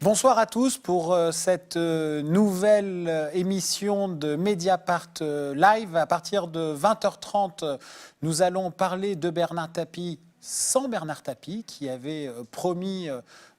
Bonsoir à tous pour cette nouvelle émission de Mediapart Live. À partir de 20h30, nous allons parler de Bernard Tapie sans Bernard Tapie, qui avait promis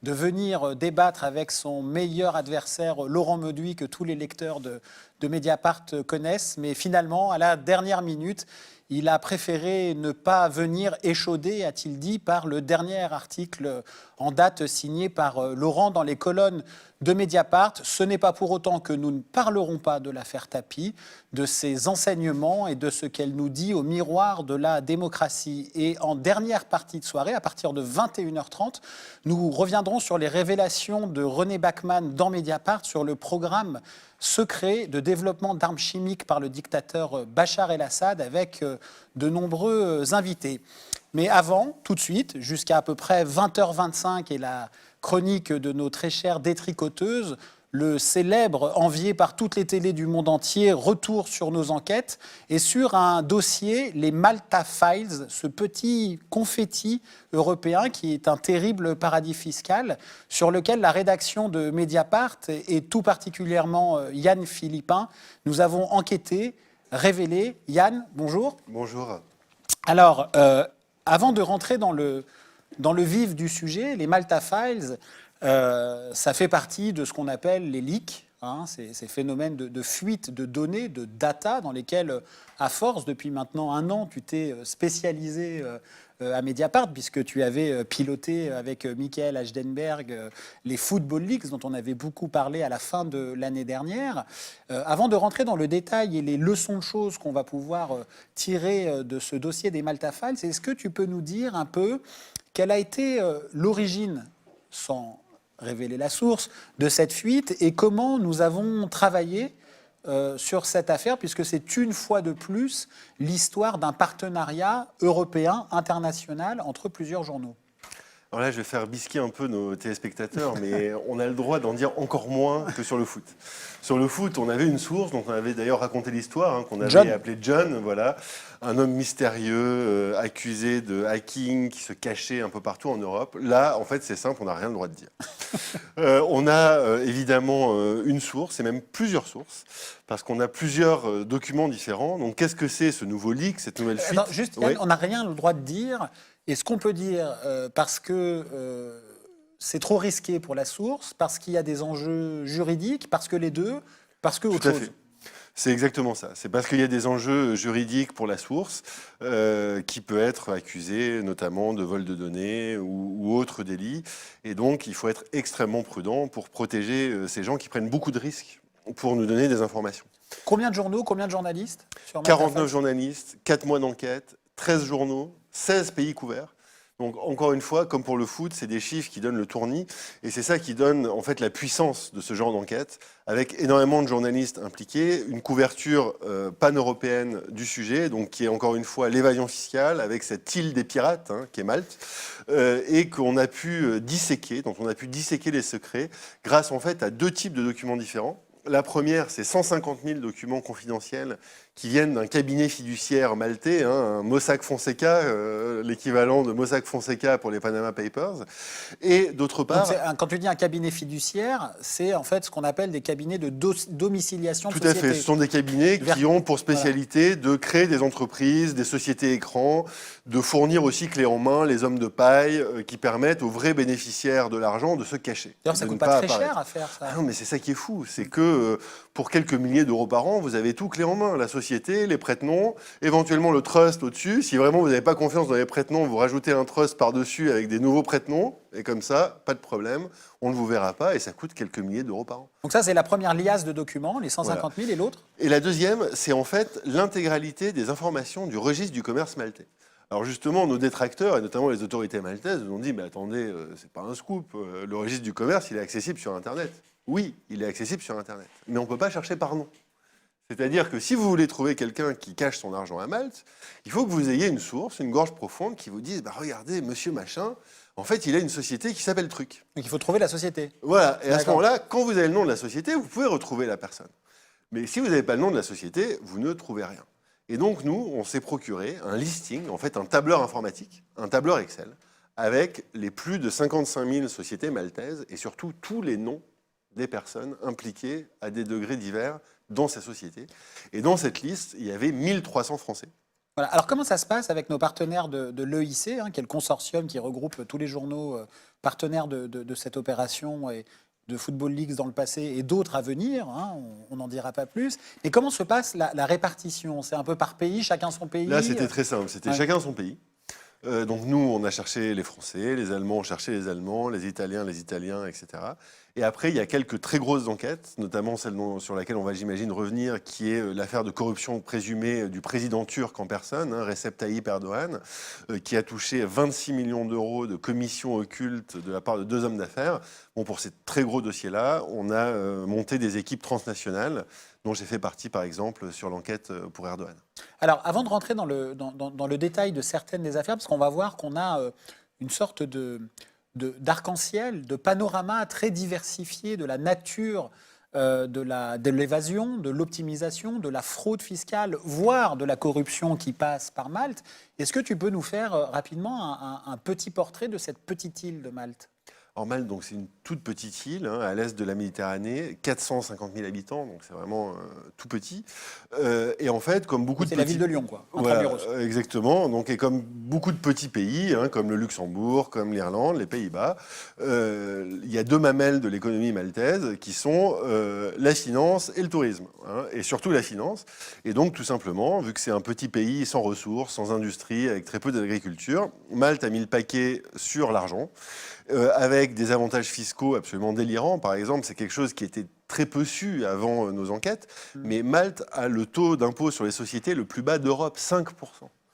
de venir débattre avec son meilleur adversaire, Laurent Mauduit, que tous les lecteurs de Mediapart connaissent. Mais finalement, à la dernière minute, il a préféré ne pas venir échaudé, a-t-il dit, par le dernier article en date signé par Laurent dans les colonnes de Mediapart. Ce n'est pas pour autant que nous ne parlerons pas de l'affaire Tapie, de ses enseignements et de ce qu'elle nous dit au miroir de la démocratie. Et en dernière partie de soirée, à partir de 21h30, nous reviendrons sur les révélations de René Bachmann dans Mediapart sur le programme secret de développement d'armes chimiques par le dictateur Bachar el-Assad avec de nombreux invités. Mais avant, tout de suite, jusqu'à peu près 20h25 et la chronique de nos très chères détricoteuses, le célèbre, envié par toutes les télés du monde entier, retour sur nos enquêtes et sur un dossier, les Malta Files, ce petit confetti européen qui est un terrible paradis fiscal sur lequel la rédaction de Mediapart et tout particulièrement Yann Philippin, nous avons enquêté, révélé. Yann, bonjour. Bonjour. Alors, avant de rentrer dans le vif du sujet, les Malta Files, ça fait partie de ce qu'on appelle les leaks, ces phénomènes de fuite de données, de data, dans lesquels, à force, depuis maintenant un an, tu t'es spécialisé à Mediapart, puisque tu avais piloté avec Michael Hachdenberg les Football Leaks, dont on avait beaucoup parlé à la fin de l'année dernière. Avant de rentrer dans le détail et les leçons de choses qu'on va pouvoir tirer de ce dossier des Malta Files, est-ce que tu peux nous dire un peu quelle a été l'origine, sans révéler la source, de cette fuite et comment nous avons travaillé sur cette affaire, puisque c'est une fois de plus l'histoire d'un partenariat européen, international, entre plusieurs journaux. Alors là, je vais faire bisquer un peu nos téléspectateurs, mais on a le droit d'en dire encore moins que sur le foot. Sur le foot, on avait une source dont on avait d'ailleurs raconté l'histoire, qu'on avait appelé John, voilà, un homme mystérieux accusé de hacking qui se cachait un peu partout en Europe. Là, en fait, c'est simple, on n'a rien le droit de dire. On a évidemment une source, et même plusieurs sources, parce qu'on a plusieurs documents différents. Donc, qu'est-ce que c'est ce nouveau leak, cette nouvelle fuite? Attends, juste, Yann, on n'a rien le droit de dire. Et ce qu'on peut dire, parce que c'est trop risqué pour la source, parce qu'il y a des enjeux juridiques, parce que les deux, parce que autre chose. C'est exactement ça. C'est parce qu'il y a des enjeux juridiques pour la source qui peut être accusée notamment de vol de données ou autres délits. Et donc, il faut être extrêmement prudent pour protéger ces gens qui prennent beaucoup de risques pour nous donner des informations. Combien de journaux, combien de journalistes sur 49 journalistes, 4 mois d'enquête, 13 journaux, 16 pays couverts. Donc, encore une fois, comme pour le foot, c'est des chiffres qui donnent le tournis. Et c'est ça qui donne, en fait, la puissance de ce genre d'enquête, avec énormément de journalistes impliqués, une couverture pan-européenne du sujet, donc qui est, encore une fois, l'évasion fiscale, avec cette île des pirates, qui est Malte, et qu'on a pu disséquer, dont on a pu disséquer les secrets, grâce, en fait, à deux types de documents différents. La première, c'est 150 000 documents confidentiels qui viennent d'un cabinet fiduciaire maltais, un Mossack Fonseca, l'équivalent de Mossack Fonseca pour les Panama Papers. Et d'autre part... Donc quand tu dis un cabinet fiduciaire, c'est en fait ce qu'on appelle des cabinets de domiciliation de sociétés. Tout à fait, ce sont des cabinets qui ont pour spécialité de créer des entreprises, des sociétés écrans, de fournir aussi clés en main les hommes de paille qui permettent aux vrais bénéficiaires de l'argent de se cacher. D'ailleurs, ça ne coûte pas très cher à faire ça. Ah non, mais c'est ça qui est fou, c'est que pour quelques milliers d'euros par an, vous avez tout clé en main. La société, les prête-noms, éventuellement le trust au-dessus. Si vraiment vous n'avez pas confiance dans les prête-noms, vous rajoutez un trust par-dessus avec des nouveaux prête-noms. Et comme ça, pas de problème, on ne vous verra pas et ça coûte quelques milliers d'euros par an. Donc ça, c'est la première liasse de documents, les 150 000 et l'autre? Et la deuxième, c'est en fait l'intégralité des informations du registre du commerce maltais. Alors justement, nos détracteurs, et notamment les autorités maltaises, nous ont dit « mais attendez, c'est pas un scoop, le registre du commerce, il est accessible sur Internet ». Oui, il est accessible sur Internet, mais on ne peut pas chercher par nom. C'est-à-dire que si vous voulez trouver quelqu'un qui cache son argent à Malte, il faut que vous ayez une source, une gorge profonde qui vous dise bah, « regardez, monsieur machin, en fait, il a une société qui s'appelle Truc ». Donc il faut trouver la société. Voilà, et à ce moment-là, quand vous avez le nom de la société, vous pouvez retrouver la personne. Mais si vous n'avez pas le nom de la société, vous ne trouvez rien. Et donc, nous, on s'est procuré un listing, en fait, un tableur informatique, un tableur Excel, avec les plus de 55 000 sociétés maltaises et surtout tous les noms des personnes impliquées à des degrés divers dans ces sociétés. Et dans cette liste, il y avait 1300 Français. Voilà. Alors comment ça se passe avec nos partenaires de l'EIC, hein, qui est le consortium qui regroupe tous les journaux partenaires de cette opération et de Football Leagues dans le passé et d'autres à venir, hein, on n'en dira pas plus. Mais comment se passe la répartition? C'est un peu par pays, chacun son pays? Là, c'était très simple, c'était chacun son pays. Donc nous, on a cherché les Français, les Allemands ont cherché les Allemands, les Italiens, etc. Et après, il y a quelques très grosses enquêtes, notamment celle sur laquelle on va, j'imagine, revenir, qui est l'affaire de corruption présumée du président turc en personne, hein, Recep Tayyip Erdogan, qui a touché 26 millions d'euros de commissions occultes de la part de 2 hommes d'affaires. Bon, pour ces très gros dossiers-là, on a monté des équipes transnationales, dont j'ai fait partie, par exemple, sur l'enquête pour Erdogan. Alors, avant de rentrer dans le détail de certaines des affaires, parce qu'on va voir qu'on a une sorte d'arc-en-ciel, de panorama très diversifié de la nature de l'évasion, de l'optimisation, de la fraude fiscale, voire de la corruption qui passe par Malte. Est-ce que tu peux nous faire rapidement un petit portrait de cette petite île de Malte ? Alors Malte, donc, c'est une toute petite île, hein, à l'est de la Méditerranée, 450 000 habitants, donc c'est vraiment tout petit. Et en fait, comme beaucoup de petits... C'est la ville de Lyon, quoi. Voilà, exactement. Donc, et comme beaucoup de petits pays, hein, comme le Luxembourg, comme l'Irlande, les Pays-Bas, il y a 2 mamelles de l'économie maltaise qui sont la finance et le tourisme, hein, et surtout la finance. Et donc, tout simplement, vu que c'est un petit pays sans ressources, sans industrie, avec très peu d'agriculture, Malte a mis le paquet sur l'argent. Avec des avantages fiscaux absolument délirants. Par exemple, c'est quelque chose qui était très peu su avant nos enquêtes, mais Malte a le taux d'impôt sur les sociétés le plus bas d'Europe, 5%.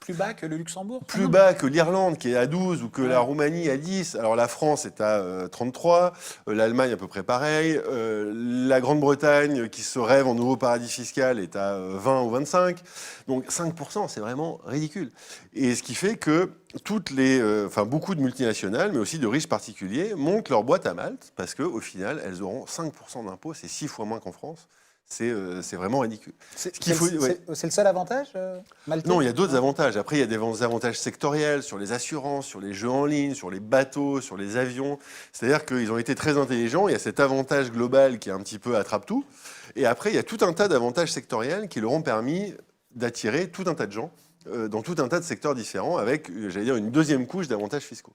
Plus bas que le Luxembourg? Plus bas que l'Irlande, qui est à 12, ou que la Roumanie à 10. Alors la France est à 33, l'Allemagne à peu près pareil, la Grande-Bretagne, qui se rêve en nouveau paradis fiscal, est à 20 ou 25. Donc 5%, c'est vraiment ridicule. Et ce qui fait que beaucoup de multinationales, mais aussi de riches particuliers, montent leur boîte à Malte, parce qu'au final, elles auront 5% d'impôts, c'est 6 fois moins qu'en France. C'est vraiment ridicule. C'est le seul avantage, maltais? Non, il y a d'autres avantages. Après, il y a des avantages sectoriels sur les assurances, sur les jeux en ligne, sur les bateaux, sur les avions. C'est-à-dire qu'ils ont été très intelligents. Il y a cet avantage global qui est un petit peu attrape-tout. Et après, il y a tout un tas d'avantages sectoriels qui leur ont permis d'attirer tout un tas de gens dans tout un tas de secteurs différents avec, j'allais dire, une deuxième couche d'avantages fiscaux.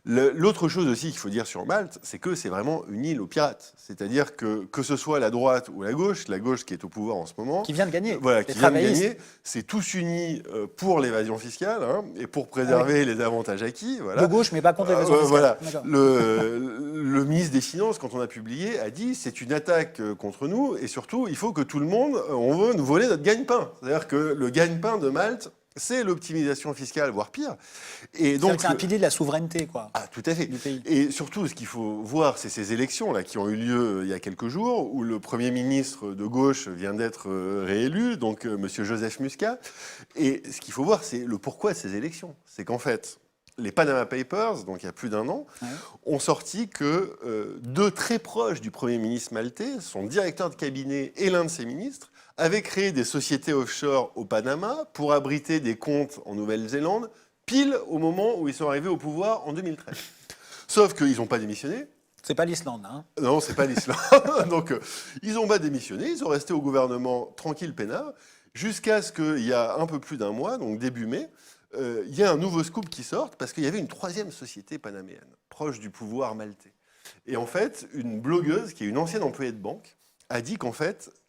L'autre chose aussi qu'il faut dire sur Malte, c'est que c'est vraiment une île aux pirates. C'est-à-dire que ce soit la droite ou la gauche qui est au pouvoir en ce moment... Qui vient de gagner. Voilà, qui vient de gagner. C'est tous unis pour l'évasion fiscale, hein, et pour préserver les avantages acquis. Voilà. De gauche, mais pas contre l'évasion fiscale. Voilà. Le ministre des Finances, quand on a publié, a dit c'est une attaque contre nous, et surtout, il faut que tout le monde, on veut nous voler notre gagne-pain. C'est-à-dire que le gagne-pain de Malte, c'est l'optimisation fiscale, voire pire. Et donc, c'est un pilier de la souveraineté, quoi. Ah, tout à fait. Du pays. Et surtout, ce qu'il faut voir, c'est ces élections-là qui ont eu lieu il y a quelques jours, où le Premier ministre de gauche vient d'être réélu, donc M. Joseph Muscat. Et ce qu'il faut voir, c'est le pourquoi de ces élections. C'est qu'en fait, les Panama Papers, donc il y a plus d'1 an, ont sorti que 2 très proches du Premier ministre maltais, son directeur de cabinet et l'un de ses ministres, avaient créé des sociétés offshore au Panama pour abriter des comptes en Nouvelle-Zélande, pile au moment où ils sont arrivés au pouvoir en 2013. Sauf qu'ils n'ont pas démissionné. C'est pas l'Islande, hein? Non, c'est pas l'Islande. Donc, ils n'ont pas démissionné, ils sont restés au gouvernement tranquille, peinard, jusqu'à ce qu'il y a un peu plus d'1 mois, donc début mai, il y a un nouveau scoop qui sorte, parce qu'il y avait une 3e société panaméenne, proche du pouvoir maltais. Et en fait, une blogueuse, qui est une ancienne employée de banque, a dit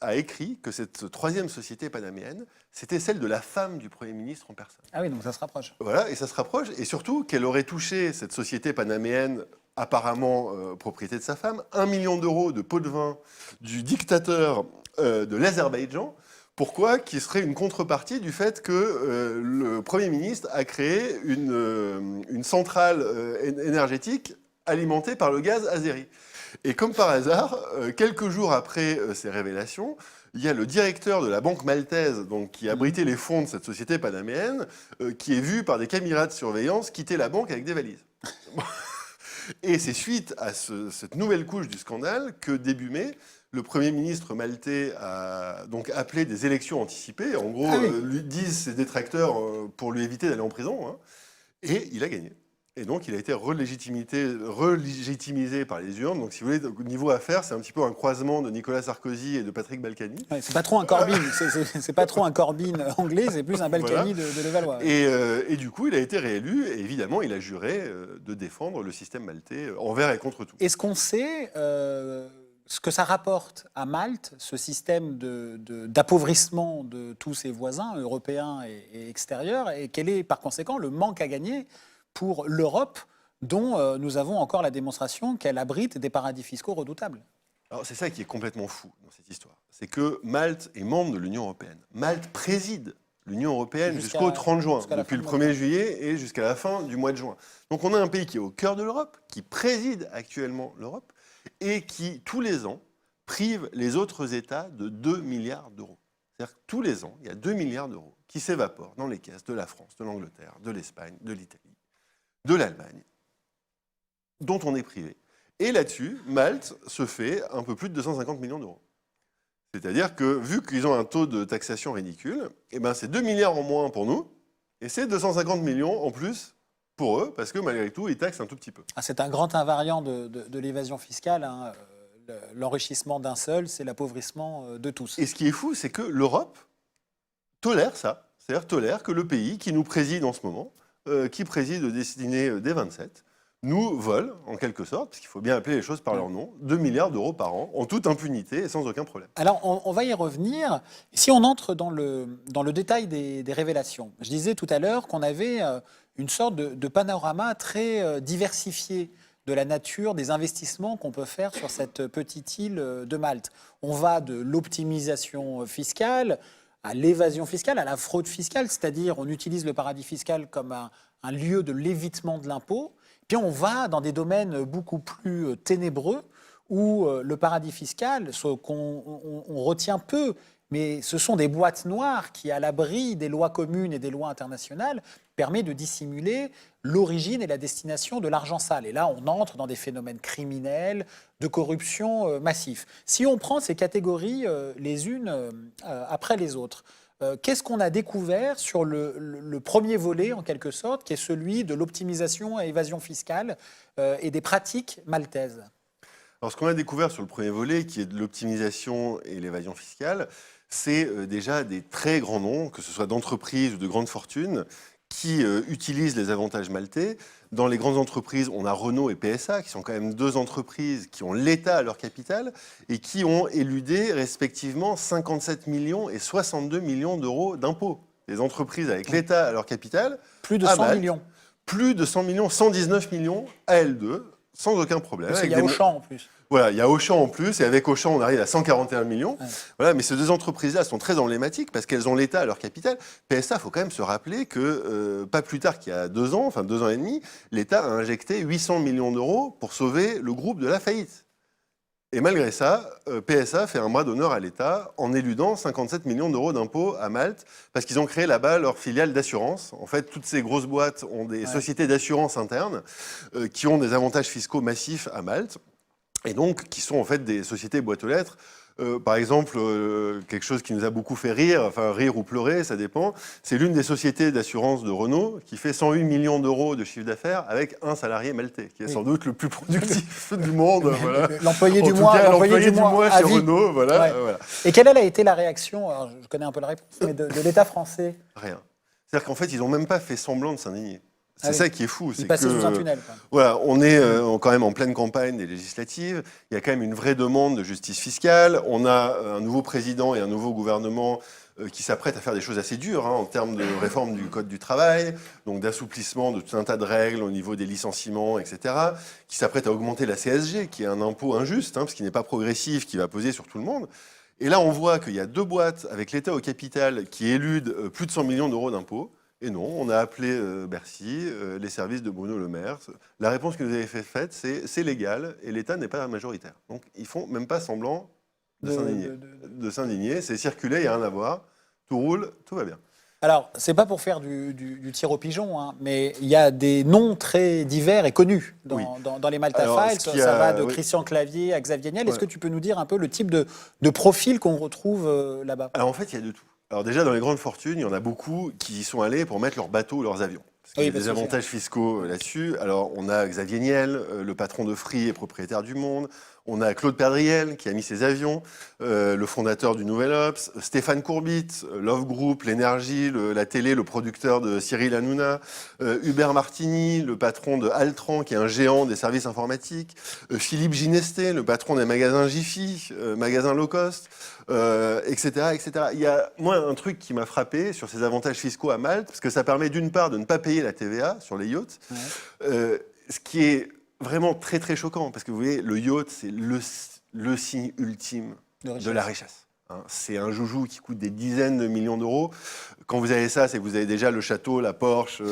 a écrit que cette 3e société panaméenne, c'était celle de la femme du Premier ministre en personne. Ah oui, donc ça se rapproche. Voilà, et ça se rapproche, et surtout qu'elle aurait touché, cette société panaméenne, apparemment propriété de sa femme, 1 million d'euros de pots de vin du dictateur de l'Azerbaïdjan. Pourquoi? Qui serait une contrepartie du fait que le Premier ministre a créé une centrale énergétique alimentée par le gaz azéri. Et comme par hasard, quelques jours après ces révélations, il y a le directeur de la banque maltaise, donc, qui abritait les fonds de cette société panaméenne, qui est vu par des caméras de surveillance quitter la banque avec des valises. Et c'est suite à cette nouvelle couche du scandale que, début mai, le Premier ministre maltais a donc appelé des élections anticipées. En gros, lui disent ses détracteurs pour lui éviter d'aller en prison. Hein, et il a gagné. Et donc, il a été relégitimisé par les urnes. Donc, si vous voulez, au niveau affaires, c'est un petit peu un croisement de Nicolas Sarkozy et de Patrick Balkany. Ouais, c'est pas trop un Corbyn, c'est pas trop un Corbyn anglais, c'est plus un Balkany de Levallois. Et du coup, il a été réélu. Et évidemment, il a juré de défendre le système maltais envers et contre tout. Est-ce qu'on sait ce que ça rapporte à Malte, ce système d'appauvrissement de tous ses voisins, européens et extérieurs, et quel est par conséquent le manque à gagner pour l'Europe, dont nous avons encore la démonstration qu'elle abrite des paradis fiscaux redoutables? Alors, c'est ça qui est complètement fou dans cette histoire. C'est que Malte est membre de l'Union européenne. Malte préside l'Union européenne jusqu'au 30 juin, depuis le 1er juillet et jusqu'à la fin du mois de juin. Donc on a un pays qui est au cœur de l'Europe, qui préside actuellement l'Europe, et qui, tous les ans, prive les autres États de 2 milliards d'euros. C'est-à-dire que tous les ans, il y a 2 milliards d'euros qui s'évaporent dans les caisses de la France, de l'Angleterre, de l'Espagne, de l'Italie, de l'Allemagne, dont on est privé. Et là-dessus, Malte se fait un peu plus de 250 millions d'euros. C'est-à-dire que, vu qu'ils ont un taux de taxation ridicule, eh ben c'est 2 milliards en moins pour nous, et c'est 250 millions en plus pour eux, parce que malgré tout, ils taxent un tout petit peu. Ah, c'est un grand invariant de l'évasion fiscale. Hein. L'enrichissement d'un seul, c'est l'appauvrissement de tous. Et ce qui est fou, c'est que l'Europe tolère ça. C'est-à-dire tolère que le pays qui nous préside en ce moment, qui préside aux destinées des 27, nous vole, en quelque sorte, parce qu'il faut bien appeler les choses par leur nom, 2 milliards d'euros par an, en toute impunité et sans aucun problème. Alors, on va y revenir. Si on entre dans le détail des révélations, je disais tout à l'heure qu'on avait une sorte de panorama très diversifié de la nature des investissements qu'on peut faire sur cette petite île de Malte. On va de l'optimisation fiscale à l'évasion fiscale, à la fraude fiscale, c'est-à-dire on utilise le paradis fiscal comme un lieu de l'évitement de l'impôt. Puis on va dans des domaines beaucoup plus ténébreux où le paradis fiscal, ce qu'on retient peu, mais ce sont des boîtes noires qui, à l'abri des lois communes et des lois internationales, permet de dissimuler l'origine et la destination de l'argent sale. Et là, on entre dans des phénomènes criminels, de corruption massifs. Si on prend ces catégories les unes après les autres, qu'est-ce qu'on a découvert sur le premier volet, en quelque sorte, qui est celui de l'optimisation et évasion fiscale et des pratiques maltaises? Alors, ce qu'on a découvert sur le premier volet, qui est de l'optimisation et l'évasion fiscale, c'est déjà des très grands noms, que ce soit d'entreprises ou de grandes fortunes, qui utilisent les avantages maltais. Dans les grandes entreprises, on a Renault et PSA, qui sont quand même deux entreprises qui ont l'État à leur capital et qui ont éludé respectivement 57 millions et 62 millions d'euros d'impôts. Les entreprises avec l'État à leur capital. Plus de 100 millions. Plus de 100 millions, 119 millions à L2, sans aucun problème. Il y a Auchan en plus. Voilà, il y a Auchan en plus, et avec Auchan, on arrive à 141 millions. Ouais. Voilà, mais ces deux entreprises-là sont très emblématiques parce qu'elles ont l'État à leur capital. PSA, il faut quand même se rappeler que pas plus tard qu'il y a 2 ans, enfin 2 ans et demi, l'État a injecté 800 millions d'euros pour sauver le groupe de la faillite. Et malgré ça, PSA fait un bras d'honneur à l'État en éludant 57 millions d'euros d'impôts à Malte parce qu'ils ont créé là-bas leur filiale d'assurance. En fait, toutes ces grosses boîtes ont des sociétés d'assurance internes qui ont des avantages fiscaux massifs à Malte. Et donc, qui sont en fait des sociétés boîtes aux lettres. Par exemple, quelque chose qui nous a beaucoup fait rire, enfin rire ou pleurer, ça dépend, c'est l'une des sociétés d'assurance de Renault qui fait 108 millions d'euros de chiffre d'affaires avec un salarié maltais, qui est sans doute le plus productif du monde. Voilà. L'employé du mois, l'employé du mois chez Renault. Voilà, ouais. Voilà. Et quelle a été la réaction, alors je connais un peu la réponse, mais de l'État français? Rien. C'est-à-dire qu'en fait, ils n'ont même pas fait semblant de s'indigner. C'est ça qui est fou. Ils passaient sous un tunnel. Voilà, on est quand même en pleine campagne des législatives. Il y a quand même une vraie demande de justice fiscale. On a un nouveau président et un nouveau gouvernement qui s'apprêtent à faire des choses assez dures en termes de réforme du Code du travail, donc d'assouplissement de tout un tas de règles au niveau des licenciements, etc., qui s'apprêtent à augmenter la CSG, qui est un impôt injuste, parce qu'il n'est pas progressif, qui va peser sur tout le monde. Et là, on voit qu'il y a 2 boîtes avec l'État au capital qui éludent plus de 100 millions d'euros d'impôts. Et non, on a appelé Bercy, les services de Bruno Le Maire. La réponse que nous avez faite, c'est légal et l'État n'est pas majoritaire. Donc ils font même pas semblant de s'indigner. C'est circuler, il n'y a rien à voir. Tout roule, tout va bien. Alors, c'est pas pour faire du tir au pigeon, mais il y a des noms très divers et connus dans les Malta Files. Ça va de Christian Clavier à Xavier Niel. Est-ce que tu peux nous dire un peu le type de profil qu'on retrouve là-bas? Alors en fait, il y a de tout. Alors déjà, dans les grandes fortunes, il y en a beaucoup qui y sont allés pour mettre leurs bateaux ou leurs avions. Parce qu'il y a parce des que avantages fiscaux là-dessus. Alors, on a Xavier Niel, le patron de Free et propriétaire du Monde. On a Claude Perdriel, qui a mis ses avions, le fondateur du Nouvel Obs. Stéphane Courbit, Love Group, l'énergie, la télé, le producteur de Cyril Hanouna. Hubert Martini, le patron de Altran, qui est un géant des services informatiques. Philippe Ginesté, le patron des magasins Jiffy, magasins low cost, etc., etc. Il y a, moi, un truc qui m'a frappé sur ces avantages fiscaux à Malte, parce que ça permet d'une part de ne pas payer la TVA sur les yachts, ce qui est vraiment très très choquant, parce que vous voyez, le yacht, c'est le signe ultime de la richesse. Hein. C'est un joujou qui coûte des dizaines de millions d'euros. Quand vous avez ça, c'est que vous avez déjà le château, la Porsche,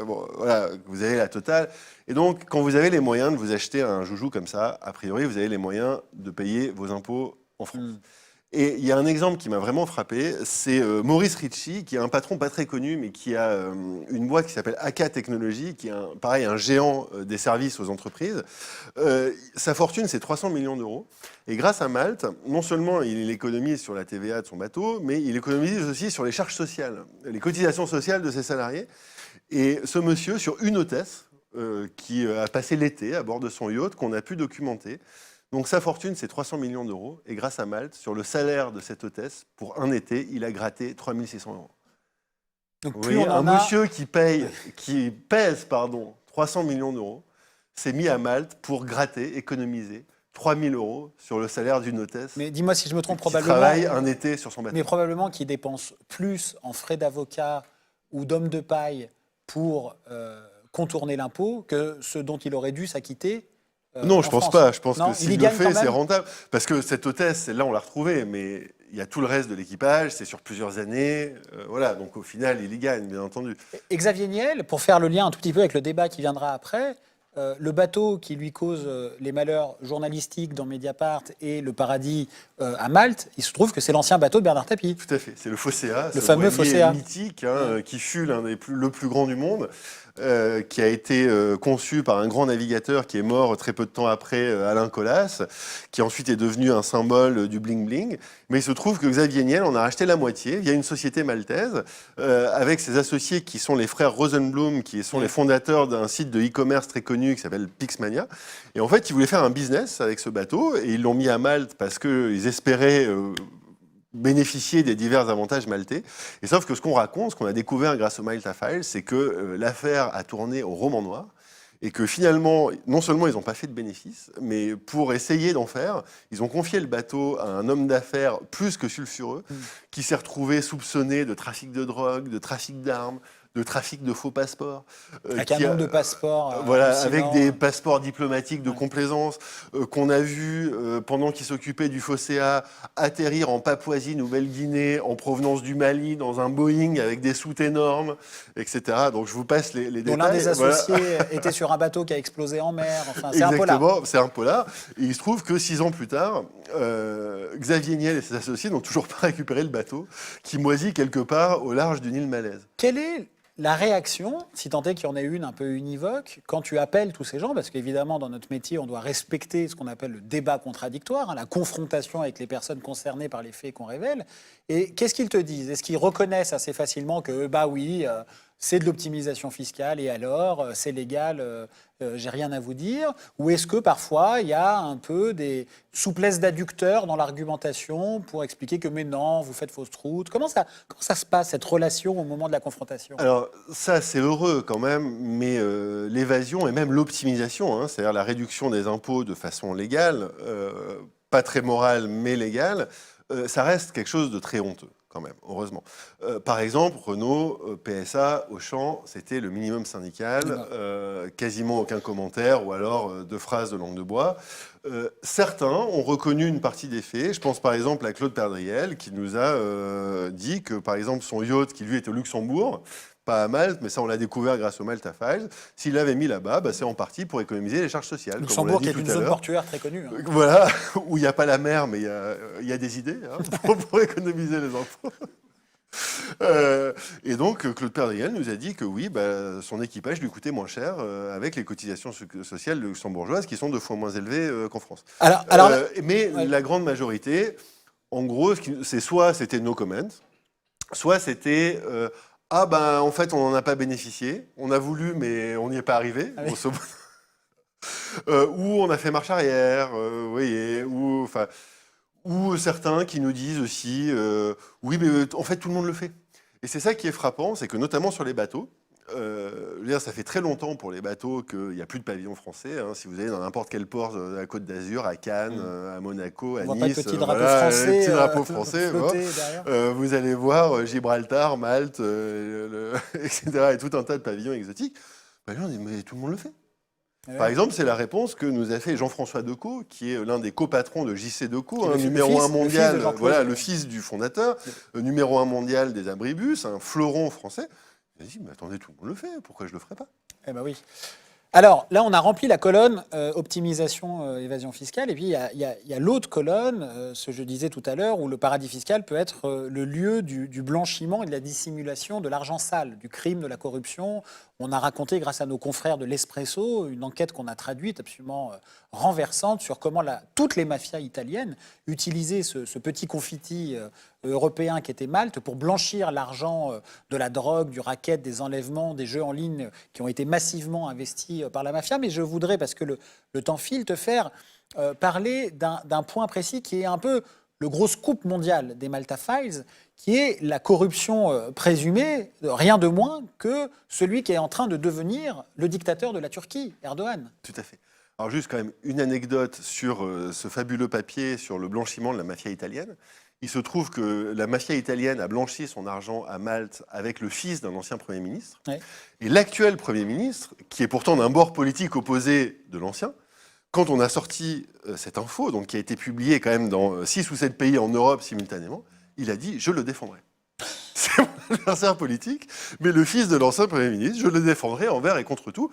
bon, voilà, vous avez la totale. Et donc, quand vous avez les moyens de vous acheter un joujou comme ça, a priori, vous avez les moyens de payer vos impôts en France. Et il y a un exemple qui m'a vraiment frappé, c'est Maurice Ritchie, qui est un patron pas très connu, mais qui a une boîte qui s'appelle AK Technologies, qui est pareil, un géant des services aux entreprises. Sa fortune, c'est 300 millions d'euros. Et grâce à Malte, non seulement il économise sur la TVA de son bateau, mais il économise aussi sur les charges sociales, les cotisations sociales de ses salariés. Et ce monsieur, sur une hôtesse, qui a passé l'été à bord de son yacht, qu'on a pu documenter. Donc sa fortune, c'est 300 millions d'euros. Et grâce à Malte, sur le salaire de cette hôtesse, pour un été, il a gratté 3 600 euros. Donc vous voyez, un monsieur qui pèse 300 millions d'euros s'est mis à Malte pour gratter, économiser 3 000 euros sur le salaire d'une hôtesse. Mais dis-moi si je me trompe, probablement. Qui travaille un été sur son bateau. Mais probablement qu'il dépense plus en frais d'avocat ou d'homme de paille pour contourner l'impôt que ce dont il aurait dû s'acquitter. Non, je pense pas. Je pense que s'il le fait, c'est rentable. Parce que cette hôtesse, celle-là, on l'a retrouvée, mais il y a tout le reste de l'équipage, c'est sur plusieurs années. Voilà, donc au final, il y gagne, bien entendu. Et Xavier Niel, pour faire le lien un tout petit peu avec le débat qui viendra après, le bateau qui lui cause les malheurs journalistiques dans Mediapart et le paradis à Malte, il se trouve que c'est l'ancien bateau de Bernard Tapie. Tout à fait, c'est le Phocéa, le fameux Phocéa mythique, qui fut le plus grand du monde. Qui a été conçu par un grand navigateur qui est mort très peu de temps après, Alain Colas, qui ensuite est devenu un symbole du bling-bling. Mais il se trouve que Xavier Niel en a racheté la moitié via une société maltaise, avec ses associés qui sont les frères Rosenblum, qui sont les fondateurs d'un site de e-commerce très connu qui s'appelle Pixmania. Et en fait, ils voulaient faire un business avec ce bateau, et ils l'ont mis à Malte parce qu'ils espéraient bénéficier des divers avantages maltais. Et sauf que ce qu'on raconte, ce qu'on a découvert grâce au Malta Files, c'est que l'affaire a tourné au roman noir et que finalement, non seulement ils n'ont pas fait de bénéfices, mais pour essayer d'en faire, ils ont confié le bateau à un homme d'affaires plus que sulfureux qui s'est retrouvé soupçonné de trafic de drogue, de trafic d'armes, de trafic de faux passeports. Avec un nombre de passeports. Voilà, avec des passeports diplomatiques de complaisance qu'on a vu pendant qu'il s'occupait du Phocéa atterrir en Papouasie-Nouvelle-Guinée en provenance du Mali dans un Boeing avec des soutes énormes, etc. Donc je vous passe les détails. L'un des associés était sur un bateau qui a explosé en mer. Enfin, c'est exactement, un polar. C'est un polar. Et il se trouve que 6 ans plus tard, Xavier Niel et ses associés n'ont toujours pas récupéré le bateau qui moisit quelque part au large d'une île malaise. Quelle est la réaction, si tant est qu'il y en ait une un peu univoque, quand tu appelles tous ces gens, parce qu'évidemment, dans notre métier, on doit respecter ce qu'on appelle le débat contradictoire, la confrontation avec les personnes concernées par les faits qu'on révèle. Et qu'est-ce qu'ils te disent? Est-ce qu'ils reconnaissent assez facilement que, bah oui, c'est de l'optimisation fiscale et alors, c'est légal, j'ai rien à vous dire? Ou est-ce que parfois, il y a un peu des souplesses d'adducteurs dans l'argumentation pour expliquer que, mais non, vous faites fausse route? Comment ça se passe, cette relation au moment de la confrontation? Alors, ça, c'est heureux quand même, mais l'évasion et même l'optimisation, c'est-à-dire la réduction des impôts de façon légale, pas très morale, mais légale, ça reste quelque chose de très honteux. Quand même, heureusement. Par exemple, Renault, PSA, Auchan, c'était le minimum syndical, quasiment aucun commentaire, ou alors 2 phrases de langue de bois. Certains ont reconnu une partie des faits. Je pense par exemple à Claude Perdriel, qui nous a dit que, par exemple, son yacht, qui lui était au Luxembourg, pas à Malte, mais ça on l'a découvert grâce au Malta Files. S'il l'avait mis là-bas, c'est en partie pour économiser les charges sociales. Luxembourg qui est une zone portuaire très connue. Voilà, où il n'y a pas la mer, mais il y a des idées pour économiser les impôts. Et donc Claude Perdriel nous a dit que oui, son équipage lui coûtait moins cher avec les cotisations sociales luxembourgeoises qui sont 2 fois moins élevées qu'en France. Mais la grande majorité, en gros, c'est soit c'était no comment, soit c'était Ah ben, en fait, on n'en a pas bénéficié. On a voulu, mais on n'y est pas arrivé. Ah oui. Grosso modo. Ou on a fait marche arrière, vous voyez, ou certains qui nous disent aussi, oui, mais en fait, tout le monde le fait. Et c'est ça qui est frappant, c'est que notamment sur les bateaux, je veux dire, ça fait très longtemps pour les bateaux qu'il n'y a plus de pavillon français. Hein. Si vous allez dans n'importe quel port de la Côte d'Azur, à Cannes, à Monaco, à On voit Nice, pas de petits drapeaux voilà, français, les petits drapeaux français, flotter voilà. derrière. Vous allez voir Gibraltar, Malte, etc., et tout un tas de pavillons exotiques. Ben là, on dit, mais tout le monde le fait. Par exemple, c'est la réponse que nous a fait Jean-François Decaux, qui est l'un des copatrons de JC Decaux, Qui est le numéro 1 mondial, le fils de Jean-Claude. voilà, le fils du fondateur, numéro 1 mondial des abribus, un fleuron français. Il a dit, mais attendez, tout le monde le fait, pourquoi je ne le ferais pas? Eh ben oui. Alors là, on a rempli la colonne optimisation, évasion fiscale, et puis il y a l'autre colonne, ce que je disais tout à l'heure, où le paradis fiscal peut être le lieu du blanchiment et de la dissimulation de l'argent sale, du crime, de la corruption. On a raconté, grâce à nos confrères de l'Espresso, une enquête qu'on a traduite absolument renversante sur comment toutes les mafias italiennes utilisaient ce petit confetti européen qui était Malte pour blanchir l'argent de la drogue, du racket, des enlèvements, des jeux en ligne qui ont été massivement investis par la mafia. Mais je voudrais, parce que le temps file, te faire parler d'un point précis qui est un peu le gros scoop mondial des Malta Files, qui est la corruption présumée, rien de moins que celui qui est en train de devenir le dictateur de la Turquie, Erdogan. Tout à fait. Alors juste quand même une anecdote sur ce fabuleux papier sur le blanchiment de la mafia italienne. Il se trouve que la mafia italienne a blanchi son argent à Malte avec le fils d'un ancien Premier ministre. Ouais. Et l'actuel Premier ministre, qui est pourtant d'un bord politique opposé de l'ancien, quand on a sorti cette info, donc qui a été publiée quand même dans 6 ou 7 pays en Europe simultanément, il a dit « je le défendrai ». C'est mon adversaire politique, mais le fils de l'ancien Premier ministre, je le défendrai envers et contre tout.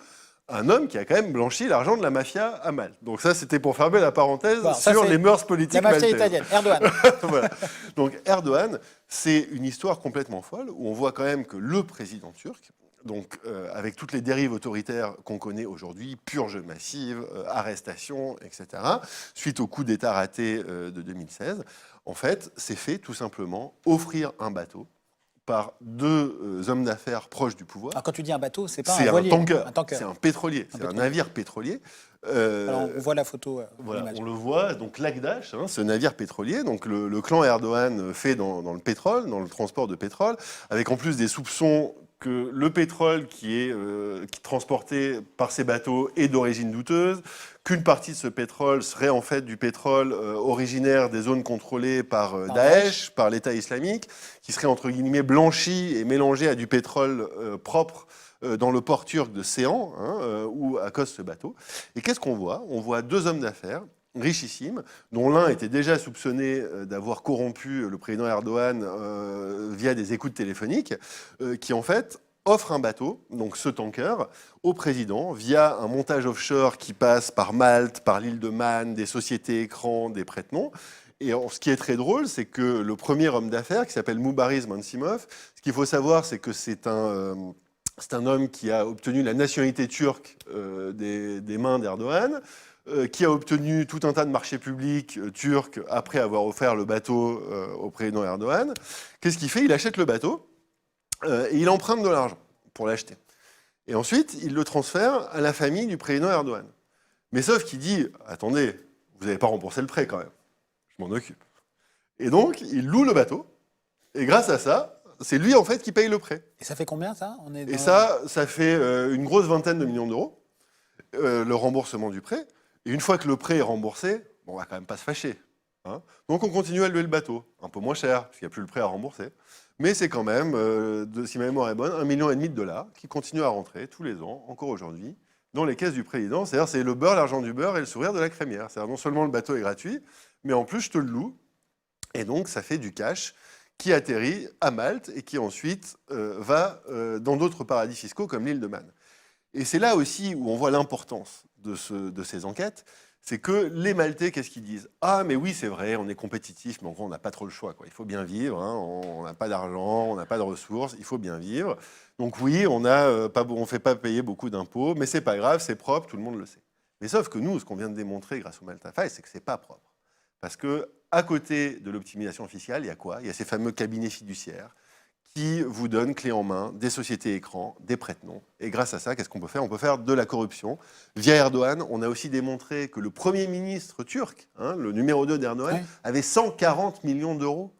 Un homme qui a quand même blanchi l'argent de la mafia à Malte. Donc ça, c'était pour fermer la parenthèse sur les mœurs politiques la mafia maltaises. italienne, Erdogan. Voilà. Donc Erdogan, c'est une histoire complètement folle, où on voit quand même que le président turc, donc avec toutes les dérives autoritaires qu'on connaît aujourd'hui, purges massives, arrestations, etc., suite au coup d'État raté de 2016, en fait, c'est fait tout simplement offrir un bateau par 2 hommes d'affaires proches du pouvoir. Alors quand tu dis un bateau, c'est pas C'est un voilier, un tanker, un c'est un pétrolier, c'est un navire pétrolier. Alors on voit la photo. Voilà, on le voit, donc l'Agdash, ce navire pétrolier, donc le clan Erdogan fait dans le pétrole, dans le transport de pétrole, avec en plus des soupçons que le pétrole qui est transporté par ces bateaux est d'origine douteuse, qu'une partie de ce pétrole serait en fait du pétrole originaire des zones contrôlées par Daesh, par l'État islamique, qui serait entre guillemets blanchi et mélangé à du pétrole propre dans le port turc de Ceyhan, où à cause de ce bateau. Et qu'est-ce qu'on voit? On voit 2 hommes d'affaires richissimes, dont l'un était déjà soupçonné d'avoir corrompu le président Erdogan via des écoutes téléphoniques, qui en fait offre un bateau, donc ce tanker, au président via un montage offshore qui passe par Malte, par l'île de Man, des sociétés écrans, des prête-noms. Et ce qui est très drôle, c'est que le premier homme d'affaires, qui s'appelle Mubaris Mansimov, ce qu'il faut savoir, c'est que c'est un homme qui a obtenu la nationalité turque des mains d'Erdogan, qui a obtenu tout un tas de marchés publics turcs après avoir offert le bateau au président Erdogan. Qu'est-ce qu'il fait? Il achète le bateau et il emprunte de l'argent pour l'acheter. Et ensuite, il le transfère à la famille du président Erdogan. Mais sauf qu'il dit, attendez, vous n'avez pas remboursé le prêt quand même, je m'en occupe. Et donc, il loue le bateau, et grâce à ça, c'est lui en fait qui paye le prêt. Et ça fait combien ça? Et ça fait une grosse vingtaine de millions d'euros, le remboursement du prêt. Et une fois que le prêt est remboursé, on va quand même pas se fâcher. Hein. Donc on continue à louer le bateau, un peu moins cher, parce qu'il n'y a plus le prêt à rembourser. Mais c'est quand même, si ma mémoire est bonne, 1,5 million de dollars qui continuent à rentrer tous les ans, encore aujourd'hui, dans les caisses du président. C'est-à-dire c'est le beurre, l'argent du beurre et le sourire de la crémière. C'est-à-dire non seulement le bateau est gratuit, mais en plus je te le loue. Et donc ça fait du cash qui atterrit à Malte et qui ensuite va dans d'autres paradis fiscaux comme l'île de Man. Et c'est là aussi où on voit l'importance de ces enquêtes, c'est que les Maltais, qu'est-ce qu'ils disent? Ah, mais oui, c'est vrai, on est compétitif, mais en gros, on n'a pas trop le choix, quoi. Il faut bien vivre, hein, on n'a pas d'argent, on n'a pas de ressources, il faut bien vivre. Donc oui, on ne fait pas payer beaucoup d'impôts, mais c'est pas grave, c'est propre, tout le monde le sait. Mais sauf que nous, ce qu'on vient de démontrer grâce au Malta Files, c'est que c'est pas propre. Parce que à côté de l'optimisation fiscale, il y a quoi? Il y a ces fameux cabinets fiduciaires qui vous donne clé en main des sociétés écrans, des prête-noms. Et grâce à ça, qu'est-ce qu'on peut faire? On peut faire de la corruption. Via Erdogan, on a aussi démontré que le Premier ministre turc, le numéro 2 d'Erdogan, avait 140 millions d'euros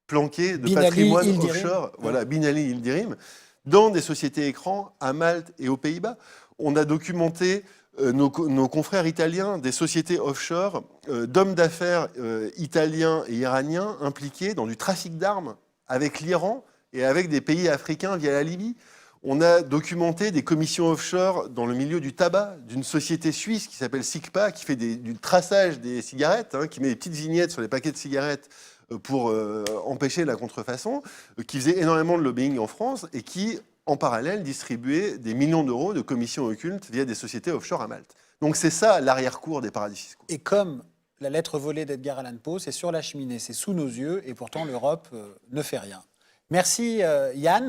planqués de patrimoine offshore, voilà, Binali Yildirim, dans des sociétés écrans à Malte et aux Pays-Bas. On a documenté nos confrères italiens des sociétés offshore d'hommes d'affaires italiens et iraniens impliqués dans du trafic d'armes avec l'Iran et avec des pays africains via la Libye. On a documenté des commissions offshore dans le milieu du tabac, d'une société suisse qui s'appelle SICPA, qui fait du traçage des cigarettes, qui met des petites vignettes sur les paquets de cigarettes pour empêcher la contrefaçon, qui faisait énormément de lobbying en France et qui, en parallèle, distribuait des millions d'euros de commissions occultes via des sociétés offshore à Malte. Donc c'est ça l'arrière-cour des paradis fiscaux. Et comme la lettre volée d'Edgar Allan Poe, c'est sur la cheminée, c'est sous nos yeux, et pourtant l'Europe ne fait rien. Merci Yann.